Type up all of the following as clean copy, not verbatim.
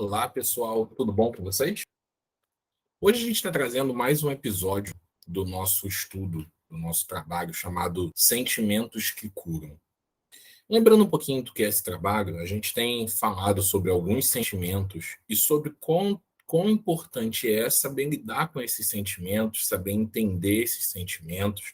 Olá, pessoal, tudo bom com vocês? Hoje a gente está trazendo mais um episódio do nosso estudo, do nosso trabalho chamado Sentimentos que Curam. Lembrando um pouquinho do que é esse trabalho, a gente tem falado sobre alguns sentimentos e sobre quão importante é saber lidar com esses sentimentos, saber entender esses sentimentos,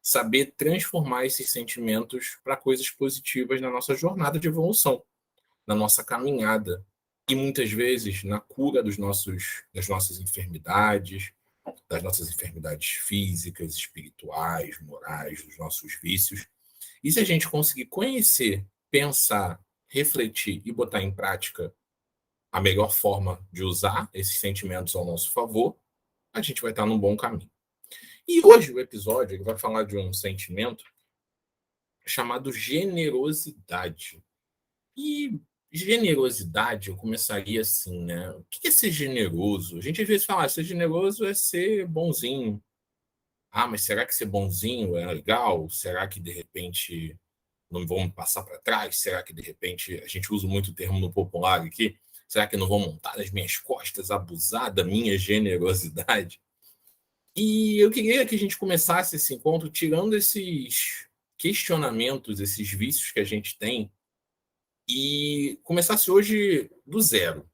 saber transformar esses sentimentos para coisas positivas na nossa jornada de evolução, na nossa caminhada e muitas vezes na cura das nossas enfermidades, das nossas enfermidades físicas, espirituais, morais, dos nossos vícios. E se a gente conseguir conhecer, pensar, refletir e botar em prática a melhor forma de usar esses sentimentos ao nosso favor, a gente vai estar num bom caminho. E hoje o episódio ele vai falar de um sentimento chamado generosidade. E generosidade, eu começaria assim, né? O que é ser generoso? A gente às vezes fala, ser generoso é ser bonzinho. Ah, mas será que ser bonzinho é legal? Será que de repente não vão me passar para trás? Será que de repente a gente usa muito o termo no popular aqui? Será que não vão montar nas minhas costas, abusar da minha generosidade? E eu queria que a gente começasse esse encontro tirando esses questionamentos, esses vícios que a gente tem e começasse hoje do zero.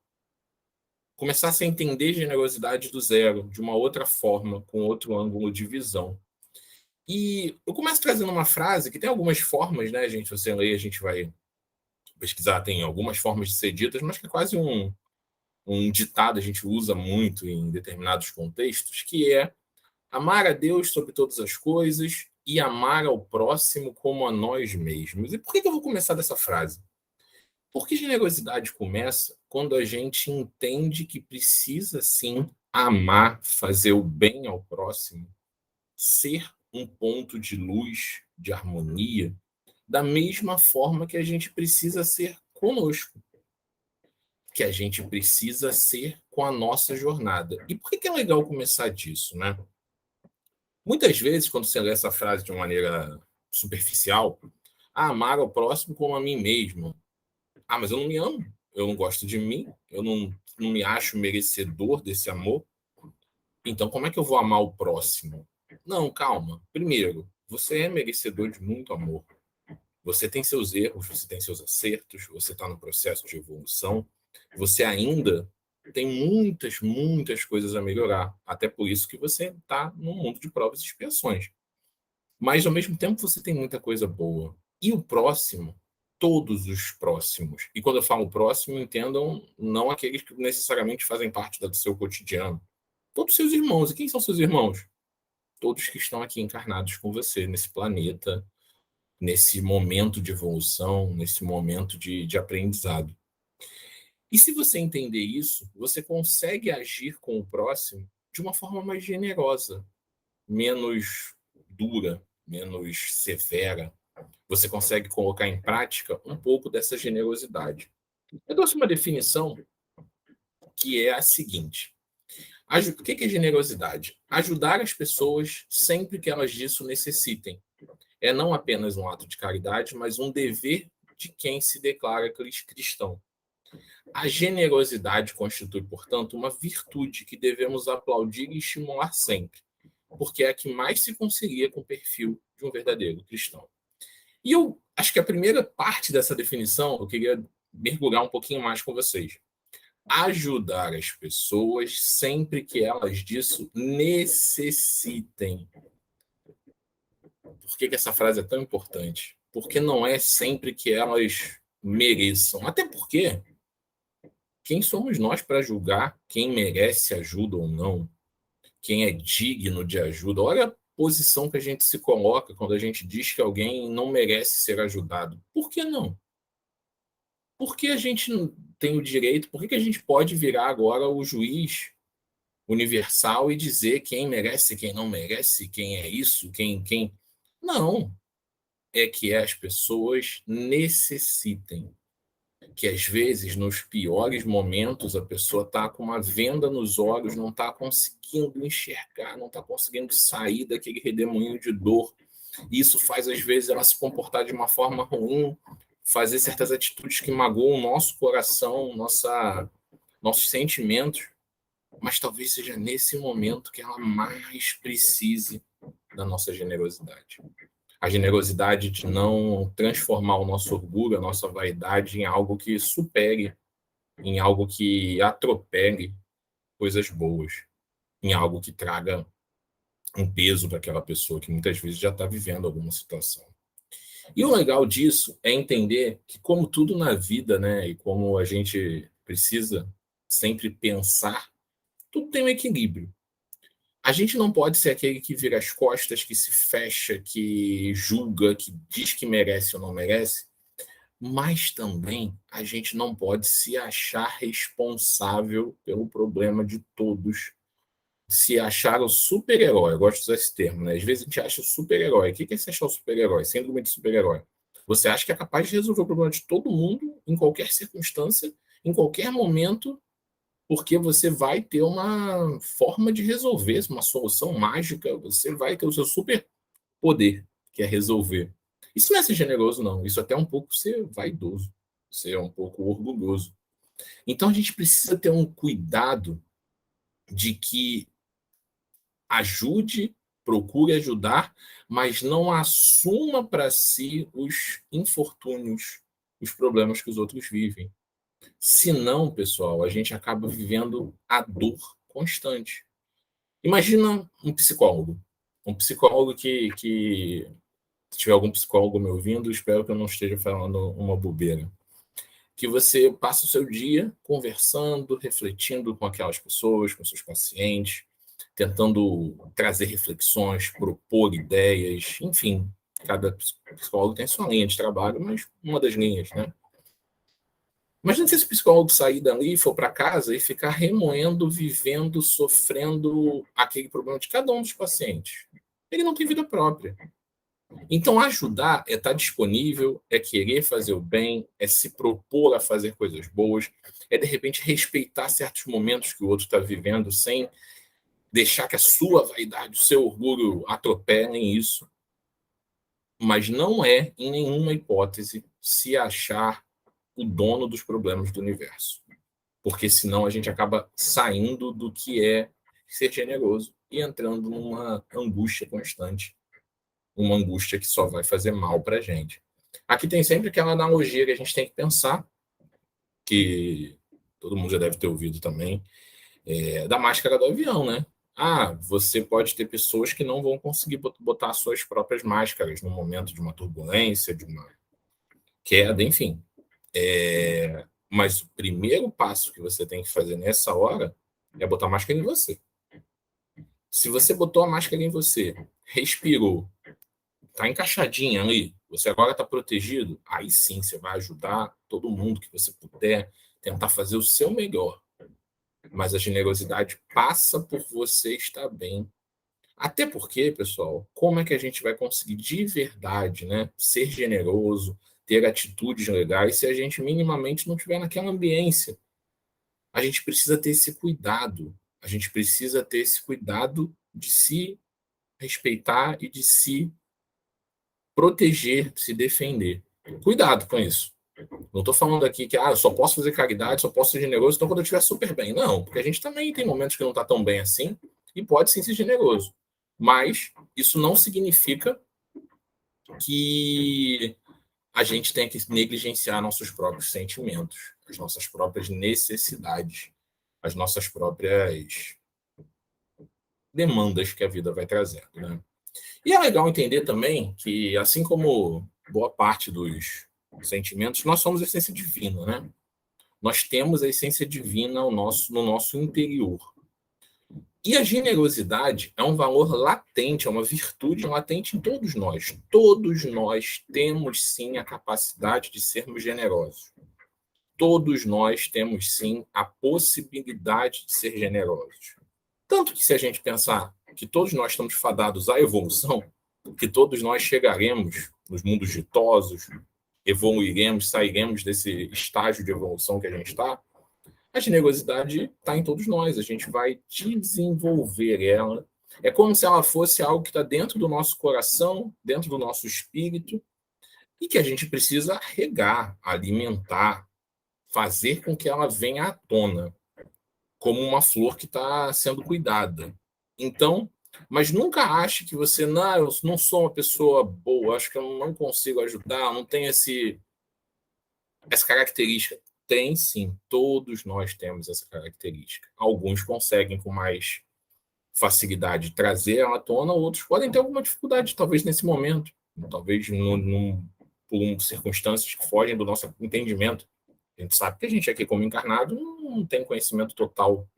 Começasse a entender generosidade do zero, de uma outra forma, com outro ângulo de visão. E eu começo trazendo uma frase que tem algumas formas, né, gente? Se você ler, a gente vai pesquisar, tem algumas formas de ser ditas, mas que é quase um ditado, a gente usa muito em determinados contextos, que é amar a Deus sobre todas as coisas e amar ao próximo como a nós mesmos. E por que eu vou começar dessa frase? Porque generosidade começa quando a gente entende que precisa sim amar, fazer o bem ao próximo, ser um ponto de luz, de harmonia, da mesma forma que a gente precisa ser conosco, que a gente precisa ser com a nossa jornada. E por que é legal começar disso, né? Muitas vezes, quando você lê essa frase de uma maneira superficial, amar ao próximo como a mim mesmo. Ah, mas eu não me amo, eu não gosto de mim, eu não me acho merecedor desse amor. Então, como é que eu vou amar o próximo? Não, calma. Primeiro, você é merecedor de muito amor. Você tem seus erros, você tem seus acertos, você está no processo de evolução. Você ainda tem muitas, muitas coisas a melhorar. Até por isso que você está num mundo de provas e expiações. Mas, ao mesmo tempo, você tem muita coisa boa. E o próximo, todos os próximos. E quando eu falo próximo, entendam não aqueles que necessariamente fazem parte do seu cotidiano. Todos seus irmãos. E quem são seus irmãos? Todos que estão aqui encarnados com você, nesse planeta, nesse momento de evolução, nesse momento de aprendizado. E se você entender isso, você consegue agir com o próximo de uma forma mais generosa, menos dura, menos severa. Você consegue colocar em prática um pouco dessa generosidade. Eu trouxe uma definição que é a seguinte: o que é generosidade? Ajudar as pessoas sempre que elas disso necessitem. É não apenas um ato de caridade, mas um dever de quem se declara cristão. A generosidade constitui, portanto, uma virtude que devemos aplaudir e estimular sempre, porque é a que mais se concilia com o perfil de um verdadeiro cristão. E eu acho que a primeira parte dessa definição eu queria mergulhar um pouquinho mais com vocês. Ajudar as pessoas sempre que elas disso necessitem. Por que essa frase é tão importante? Porque não é sempre que elas mereçam. Até porque quem somos nós para julgar quem merece ajuda ou não? Quem é digno de ajuda? Olha a posição que a gente se coloca quando a gente diz que alguém não merece ser ajudado. Por que não? Por que a gente não tem o direito? Por que a gente pode virar agora o juiz universal e dizer quem merece, quem não merece, quem é isso, quem... Não. É que as pessoas necessitem. Que às vezes, nos piores momentos, a pessoa está com uma venda nos olhos, não está conseguindo enxergar, não está conseguindo sair daquele redemoinho de dor. Isso faz, às vezes, ela se comportar de uma forma ruim, fazer certas atitudes que magoam o nosso coração, nossos sentimentos, mas talvez seja nesse momento que ela mais precise da nossa generosidade. A generosidade de não transformar o nosso orgulho, a nossa vaidade em algo que supere, em algo que atropele coisas boas, em algo que traga um peso para aquela pessoa que muitas vezes já está vivendo alguma situação. E o legal disso é entender que, como tudo na vida, né, e como a gente precisa sempre pensar, tudo tem um equilíbrio. A gente não pode ser aquele que vira as costas, que se fecha, que julga, que diz que merece ou não merece, mas também a gente não pode se achar responsável pelo problema de todos, se achar o super-herói. Eu gosto de usar esse termo, né? Às vezes a gente acha o super-herói. O que é se achar o super-herói? Síndrome de super-herói. Você acha que é capaz de resolver o problema de todo mundo, em qualquer circunstância, em qualquer momento, porque você vai ter uma forma de resolver, uma solução mágica, você vai ter o seu super poder, que é resolver. Isso não é ser generoso, não. Isso até é um pouco ser vaidoso, ser um pouco orgulhoso. Então a gente precisa ter um cuidado de que ajude, procure ajudar, mas não assuma para si os infortúnios, os problemas que os outros vivem. Senão, pessoal, a gente acaba vivendo a dor constante. Imagina um psicólogo. Um psicólogo que se tiver algum psicólogo me ouvindo, espero que eu não esteja falando uma bobeira. Que você passa o seu dia conversando, refletindo com aquelas pessoas, com seus pacientes, tentando trazer reflexões, propor ideias, enfim. Cada psicólogo tem sua linha de trabalho, mas uma das linhas, né? Imagina se esse psicólogo sair dali, for para casa e ficar remoendo, vivendo, sofrendo aquele problema de cada um dos pacientes. Ele não tem vida própria. Então, ajudar é estar disponível, é querer fazer o bem, é se propor a fazer coisas boas, é, de repente, respeitar certos momentos que o outro está vivendo sem deixar que a sua vaidade, o seu orgulho atropelem isso. Mas não é, em nenhuma hipótese, se achar o dono dos problemas do universo. Porque senão a gente acaba saindo do que é ser generoso e entrando numa angústia constante, uma angústia que só vai fazer mal para a gente. Aqui tem sempre aquela analogia que a gente tem que pensar, que todo mundo já deve ter ouvido também, da máscara do avião, né? Ah, você pode ter pessoas que não vão conseguir botar suas próprias máscaras no momento de uma turbulência, de uma queda, enfim. Mas o primeiro passo que você tem que fazer nessa hora é botar a máscara em você. Se você botou a máscara em você, respirou, está encaixadinha ali, você agora está protegido, aí sim você vai ajudar todo mundo que você puder, tentar fazer o seu melhor. Mas a generosidade passa por você estar bem. Até porque, pessoal, como é que a gente vai conseguir de verdade, né, ser generoso, ter atitudes legais, se a gente minimamente não estiver naquela ambiência? A gente precisa ter esse cuidado. A gente precisa ter esse cuidado de se respeitar e de se proteger, se defender. Cuidado com isso. Não estou falando aqui que eu só posso fazer caridade, só posso ser generoso, então quando eu estiver super bem. Não, porque a gente também tem momentos que não está tão bem assim e pode sim ser generoso. Mas isso não significa que a gente tenha que negligenciar nossos próprios sentimentos, as nossas próprias necessidades, as nossas próprias demandas que a vida vai trazendo, né? E é legal entender também que, assim como boa parte dos sentimentos, nós somos a essência divina, né? Nós temos a essência divina no nosso interior. E a generosidade é um valor latente, é uma virtude latente em todos nós. Todos nós temos, sim, a capacidade de sermos generosos. Todos nós temos, sim, a possibilidade de ser generosos. Tanto que, se a gente pensar que todos nós estamos fadados à evolução, que todos nós chegaremos nos mundos ditosos, evoluiremos, sairemos desse estágio de evolução que a gente está, a generosidade está em todos nós, a gente vai desenvolver ela. É como se ela fosse algo que está dentro do nosso coração, dentro do nosso espírito, e que a gente precisa regar, alimentar, fazer com que ela venha à tona. como uma flor que está sendo cuidada. Então, mas nunca ache que você, não, eu não sou uma pessoa boa, acho que eu não consigo ajudar, não tenho essa característica. Tem sim, todos nós temos essa característica. Alguns conseguem com mais facilidade trazer ela à tona, outros podem ter alguma dificuldade, talvez nesse momento, talvez por circunstâncias que fogem do nosso entendimento. A gente sabe que a gente aqui, como encarnado, não tem conhecimento total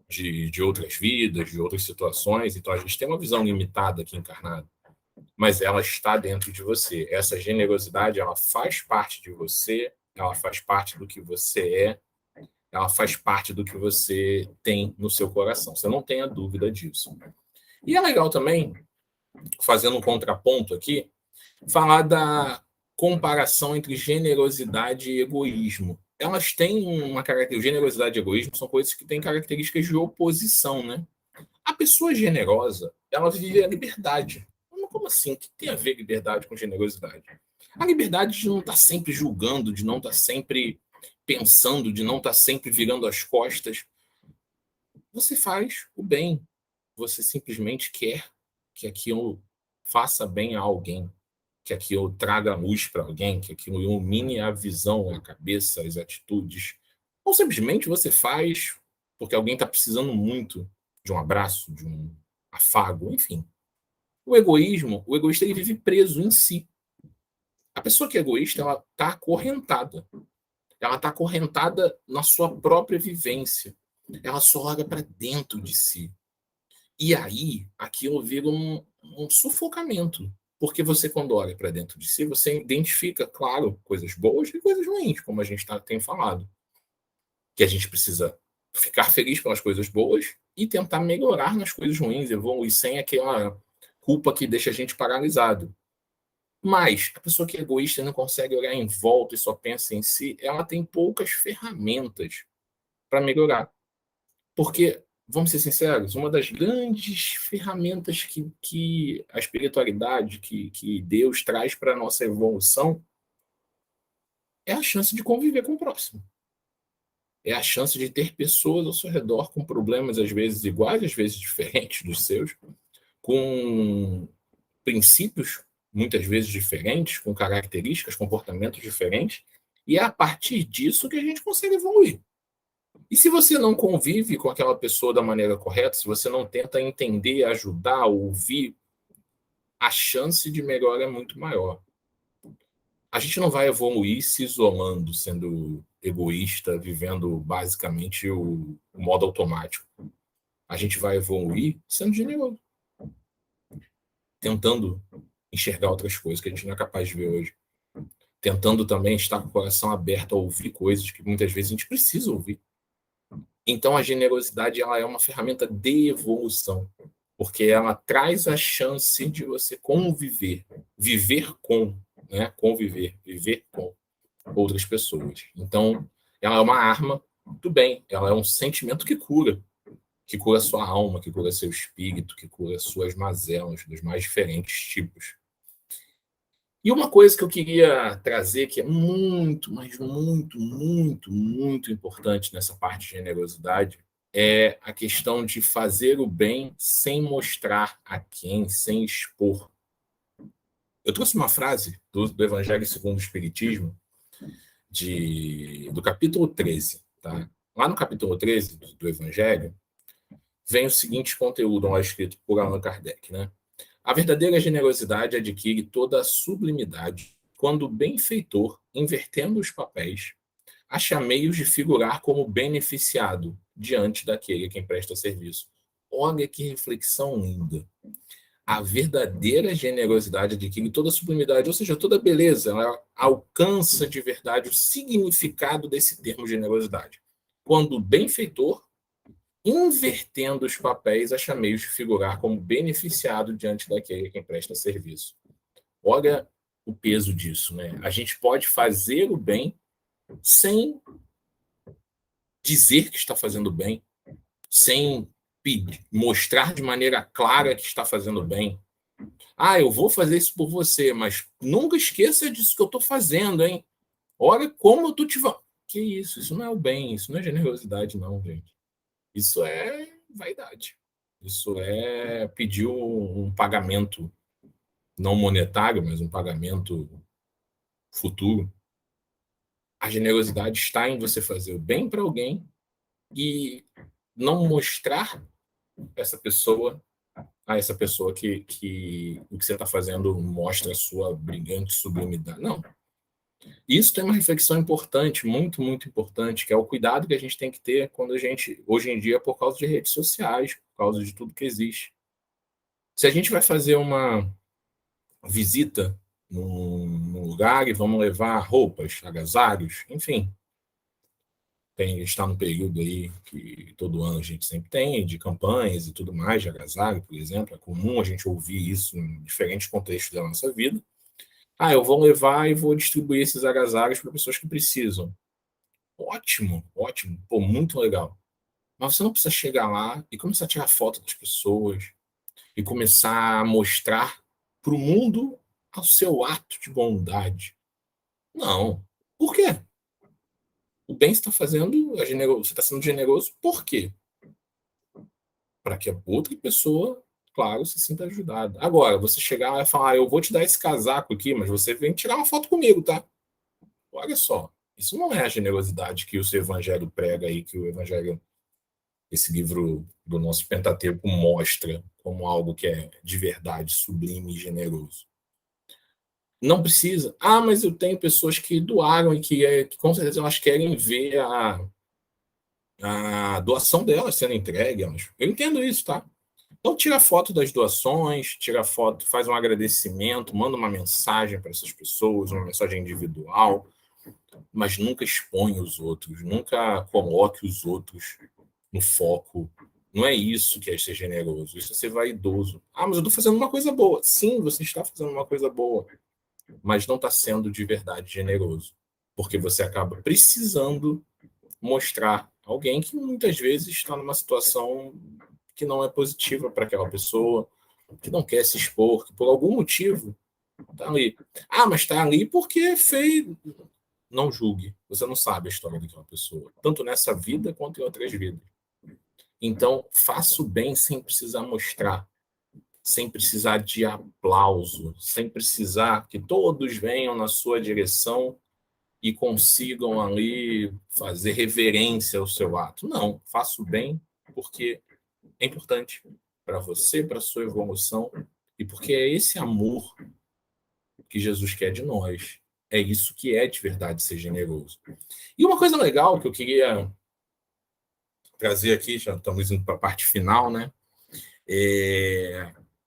de outras vidas, de outras situações, então a gente tem uma visão limitada aqui encarnado, mas ela está dentro de você. Essa generosidade, ela faz parte de você, ela faz parte do que você é, ela faz parte do que você tem no seu coração. Você não tenha dúvida disso. E é legal também, fazendo um contraponto aqui, falar da comparação entre generosidade e egoísmo. Elas têm uma característica, generosidade e egoísmo são coisas que têm características de oposição, né? A pessoa generosa, ela vive a liberdade. Como assim? O que tem a ver liberdade com generosidade? A liberdade de não estar sempre julgando, de não estar sempre pensando, de não estar sempre virando as costas. Você faz o bem. Você simplesmente quer que aquilo faça bem a alguém, que aquilo traga luz para alguém, que aquilo ilumine a visão, a cabeça, as atitudes. Ou simplesmente você faz porque alguém está precisando muito de um abraço, de um afago, enfim. O egoísta ele vive preso em si. A pessoa que é egoísta, ela está acorrentada. Ela está acorrentada na sua própria vivência. Ela só olha para dentro de si. E aí, aquilo vira um sufocamento. Porque você, quando olha para dentro de si, você identifica, claro, coisas boas e coisas ruins, como a gente tem falado. Que a gente precisa ficar feliz pelas coisas boas e tentar melhorar nas coisas ruins, evoluir sem aquela culpa que deixa a gente paralisado. Mas a pessoa que é egoísta não consegue olhar em volta e só pensa em si, ela tem poucas ferramentas para melhorar. Porque, vamos ser sinceros, uma das grandes ferramentas que a espiritualidade, que Deus traz para a nossa evolução, é a chance de conviver com o próximo. É a chance de ter pessoas ao seu redor com problemas, às vezes iguais, às vezes diferentes dos seus, com princípios, muitas vezes diferentes, com características, comportamentos diferentes, e é a partir disso que a gente consegue evoluir. E se você não convive com aquela pessoa da maneira correta, se você não tenta entender, ajudar, ouvir, a chance de melhora é muito maior. A gente não vai evoluir se isolando, sendo egoísta, vivendo basicamente o modo automático. A gente vai evoluir sendo generoso, tentando enxergar outras coisas que a gente não é capaz de ver hoje. Tentando também estar com o coração aberto a ouvir coisas que muitas vezes a gente precisa ouvir. Então, a generosidade ela é uma ferramenta de evolução, porque ela traz a chance de você conviver, viver com, né? Conviver, viver com outras pessoas. Então, ela é uma arma do bem, ela é um sentimento que cura sua alma, que cura seu espírito, que cura suas mazelas dos mais diferentes tipos. E uma coisa que eu queria trazer, que é muito, mas muito, muito, muito importante nessa parte de generosidade, é a questão de fazer o bem sem mostrar a quem, sem expor. Eu trouxe uma frase do Evangelho segundo o Espiritismo, do capítulo 13. Tá? Lá no capítulo 13 do Evangelho, vem o seguinte conteúdo lá escrito por Allan Kardec, né? A verdadeira generosidade adquire toda a sublimidade quando o benfeitor, invertendo os papéis, acha meios de figurar como beneficiado diante daquele a quem presta serviço. Olha que reflexão linda. A verdadeira generosidade adquire toda a sublimidade, ou seja, toda a beleza. Ela alcança de verdade o significado desse termo generosidade. Quando o benfeitor, invertendo os papéis, acha meios de figurar como beneficiado diante daquele a quem presta serviço. Olha o peso disso, né? A gente pode fazer o bem sem dizer que está fazendo bem, sem mostrar de maneira clara que está fazendo bem. Ah, eu vou fazer isso por você, mas nunca esqueça disso que eu estou fazendo, hein? Olha como eu estou te... Que isso não é o bem, isso não é generosidade, não, gente. Isso é vaidade. Isso é pedir um pagamento não monetário, mas um pagamento futuro. A generosidade está em você fazer o bem para alguém e não mostrar essa pessoa a essa pessoa que o que você está fazendo mostra a sua brilhante sublimidade. Não. Isso tem uma reflexão importante, muito, muito importante, que é o cuidado que a gente tem que ter quando a gente, hoje em dia, por causa de redes sociais, por causa de tudo que existe. Se a gente vai fazer uma visita num lugar e vamos levar roupas, agasalhos, enfim, está no período aí que todo ano a gente sempre tem, de campanhas e tudo mais, de agasalho, por exemplo. É comum a gente ouvir isso em diferentes contextos da nossa vida. Eu vou levar e vou distribuir esses agasalhos para pessoas que precisam. Ótimo, ótimo, pô, muito legal. Mas você não precisa chegar lá e começar a tirar foto das pessoas e começar a mostrar para o mundo o seu ato de bondade. Não. Por quê? O bem você está fazendo, você está sendo generoso, por quê? Para que a outra pessoa, claro, se sinta ajudada. Agora, você chegar e falar, eu vou te dar esse casaco aqui, mas você vem tirar uma foto comigo, tá? Olha só, isso não é a generosidade que o seu evangelho prega aí, que o evangelho, esse livro do nosso Pentateuco mostra como algo que é de verdade sublime e generoso. Não precisa. Mas eu tenho pessoas que doaram e que com certeza elas querem ver a doação delas sendo entregue. Eu entendo isso, tá? Então tira foto das doações, tira foto, faz um agradecimento, manda uma mensagem para essas pessoas, uma mensagem individual, mas nunca expõe os outros, nunca coloque os outros no foco. Não é isso que é ser generoso, isso é ser vaidoso. Mas eu estou fazendo uma coisa boa. Sim, você está fazendo uma coisa boa, mas não está sendo de verdade generoso, porque você acaba precisando mostrar alguém que muitas vezes está numa situação que não é positiva para aquela pessoa, que não quer se expor, que por algum motivo está ali. Mas está ali porque fez. Não julgue. Você não sabe a história daquela pessoa, tanto nessa vida quanto em outras vidas. Então, faça o bem sem precisar mostrar, sem precisar de aplauso, sem precisar que todos venham na sua direção e consigam ali fazer reverência ao seu ato. Não, faça o bem porque é importante para você, para a sua evolução, e porque é esse amor que Jesus quer de nós. É isso que é de verdade ser generoso. E uma coisa legal que eu queria trazer aqui, já estamos indo para a parte final, né?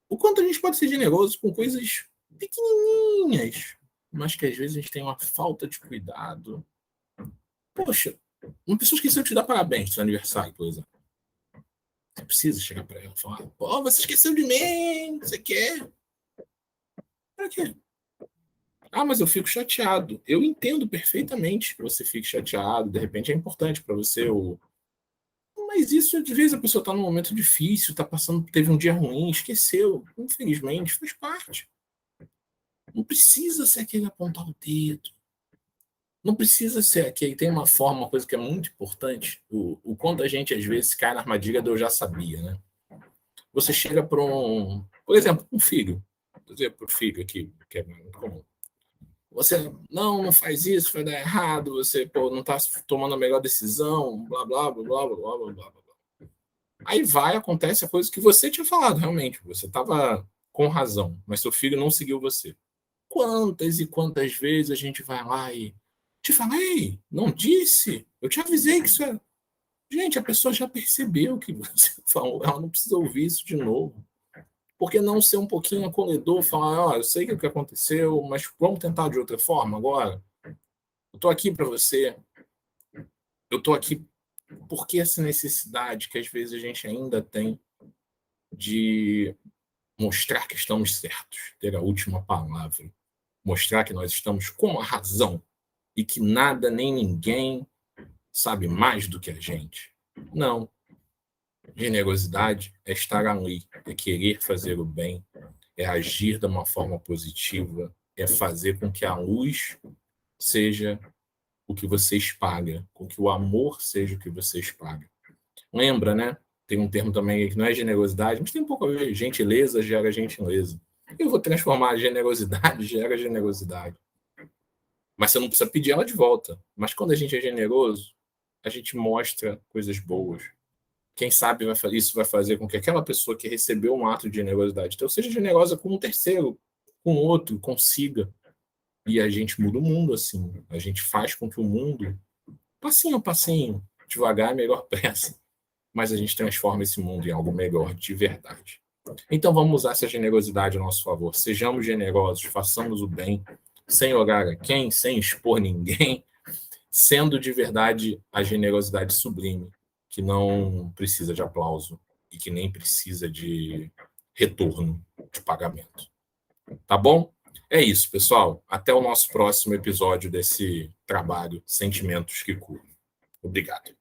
O quanto a gente pode ser generoso com coisas pequenininhas, mas que às vezes a gente tem uma falta de cuidado. Poxa, uma pessoa esqueceu de te dar parabéns no seu aniversário, por exemplo. Você precisa chegar para ela e falar: pô, você esqueceu de mim, você quer? Para quê? Mas eu fico chateado. Eu entendo perfeitamente que você fique chateado, de repente é importante para você. Mas isso, às vezes, a pessoa está num momento difícil, tá passando, teve um dia ruim, esqueceu. Infelizmente, faz parte. Não precisa ser aquele apontar o dedo. Não precisa ser aquele. Tem uma forma, uma coisa que é muito importante. O quanto a gente, às vezes, cai na armadilha do eu já sabia, né? Você chega para por exemplo, um filho. Vou dizer para o filho aqui, que é muito comum. Você não faz isso, vai dar errado, você não está tomando a melhor decisão, blá, blá, blá, blá, blá, blá, blá, blá. Aí acontece a coisa que você tinha falado, realmente. Você estava com razão, mas seu filho não seguiu você. Quantas e quantas vezes a gente vai lá e te falei, não disse, eu te avisei que isso é. Gente, a pessoa já percebeu que você falou, ela não precisa ouvir isso de novo. Por que não ser um pouquinho acolhedor, falar, eu sei o que aconteceu, mas vamos tentar de outra forma agora? Eu estou aqui para você, eu estou aqui porque essa necessidade que às vezes a gente ainda tem de mostrar que estamos certos, ter a última palavra, mostrar que nós estamos com a razão e que nada nem ninguém sabe mais do que a gente. Não. Generosidade é estar ali, é querer fazer o bem, é agir de uma forma positiva, é fazer com que a luz seja o que você espalha, com que o amor seja o que você espalha. Lembra, né? Tem um termo também que não é generosidade, mas tem um pouco a ver. Gentileza gera gentileza. Eu vou transformar a generosidade, gera generosidade. Mas você não precisa pedir ela de volta. Mas quando a gente é generoso, a gente mostra coisas boas. Quem sabe isso vai fazer com que aquela pessoa que recebeu um ato de generosidade, então seja generosa com um terceiro, com outro, consiga. E a gente muda o mundo assim. A gente faz com que o mundo, passinho a passinho, devagar, melhor pressa, mas a gente transforma esse mundo em algo melhor de verdade. Então vamos usar essa generosidade a nosso favor. Sejamos generosos, façamos o bem, sem olhar a quem, sem expor ninguém, sendo de verdade a generosidade sublime, que não precisa de aplauso e que nem precisa de retorno de pagamento. Tá bom? É isso, pessoal. Até o nosso próximo episódio desse trabalho Sentimentos que Curam. Obrigado.